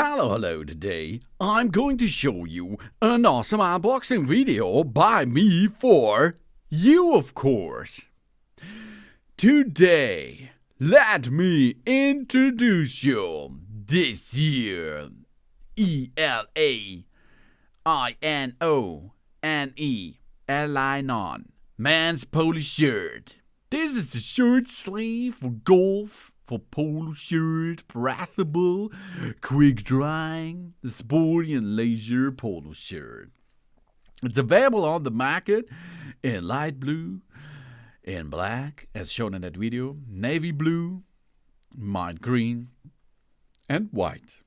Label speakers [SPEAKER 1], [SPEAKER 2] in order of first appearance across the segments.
[SPEAKER 1] Hello, today I'm going to show you an awesome unboxing video by me for you, of course. Today, let me introduce you this year Elainone, Elainone, man's polo shirt. This is the short sleeve for golf, for polo shirt, breathable, quick drying, the sporty and leisure polo shirt. It's available on the market in light blue, in black, as shown in that video, navy blue, mint green, and white.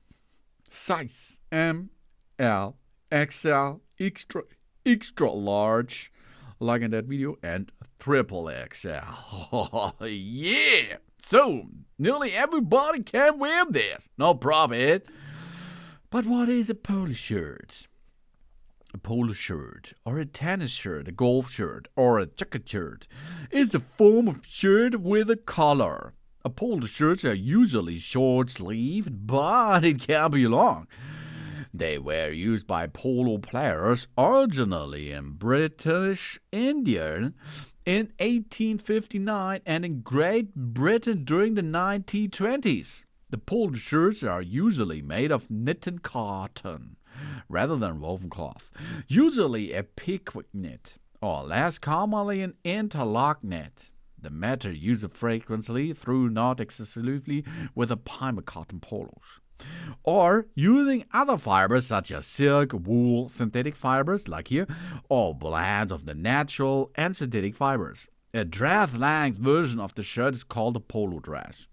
[SPEAKER 1] Size M, L, XL, extra large, like in that video, and triple XL. Yeah! So, nearly everybody can wear this. No profit. But what is a polo shirt? A polo shirt, or a tennis shirt, a golf shirt, or a jacket shirt is the form of shirt with a collar. A polo shirts are usually short-sleeved, but it can be long. They were used by polo players originally in British India in 1859 and in Great Britain during the 1920s. The polo shirts are usually made of knitted cotton rather than woven cloth, usually a pickwick knit, or less commonly an interlock knit. The matter used frequently through not exclusively with the primer cotton polos, or using other fibers such as silk, wool, synthetic fibers like here, or blends of the natural and synthetic fibers. A dress-length version of the shirt is called a polo dress.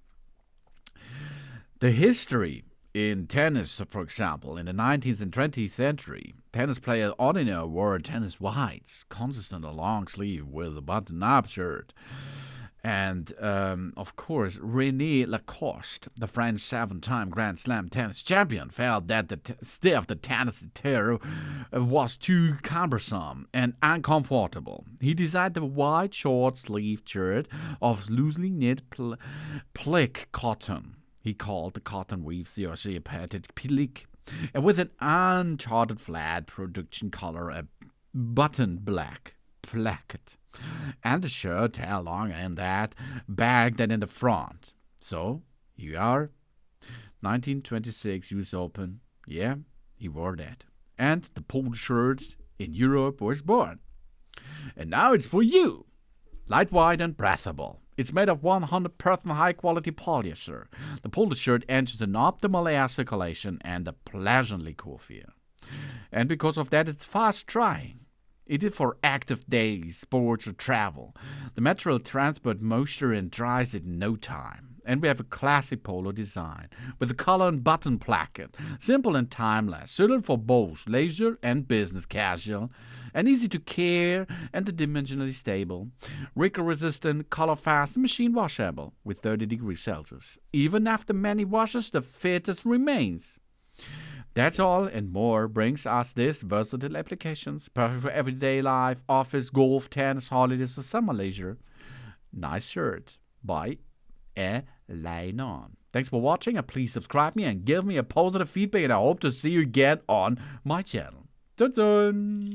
[SPEAKER 1] The history in tennis, for example, in the 19th and 20th century, tennis players ordinarily wore tennis whites, consistent a long sleeve with a button-up shirt. And, of course, René Lacoste, the French 7-time Grand Slam tennis champion, felt that the tennis attire was too cumbersome and uncomfortable. He designed a white short-sleeved shirt of loosely knit plique cotton. He called the cotton weave CRC a patented plique, and with an uncharted flat production color, a button black placket, and the shirt held long in that back than in the front. So, here you are, 1926 US Open. Yeah, he wore that. And the polo shirt in Europe was born. And now it's for you. Lightweight and breathable. It's made of 100% high-quality polyester. The polo shirt ensures an optimal air circulation and a pleasantly cool feel. And because of that, it's fast-drying. It is for active days, sports, or travel. The material transports moisture and dries it in no time. And we have a classic polo design with a collar and button placket, simple and timeless, suited for both leisure and business casual, and easy to care and dimensionally stable, wrinkle-resistant, colorfast, and machine washable with 30 degrees Celsius. Even after many washes, the fit remains. That's all and more brings us this versatile applications, perfect for everyday life, office, golf, tennis, holidays, or summer leisure. Nice shirt by Elainone. Thanks for watching, and please subscribe me and give me a positive feedback, and I hope to see you again on my channel. Dun-dun!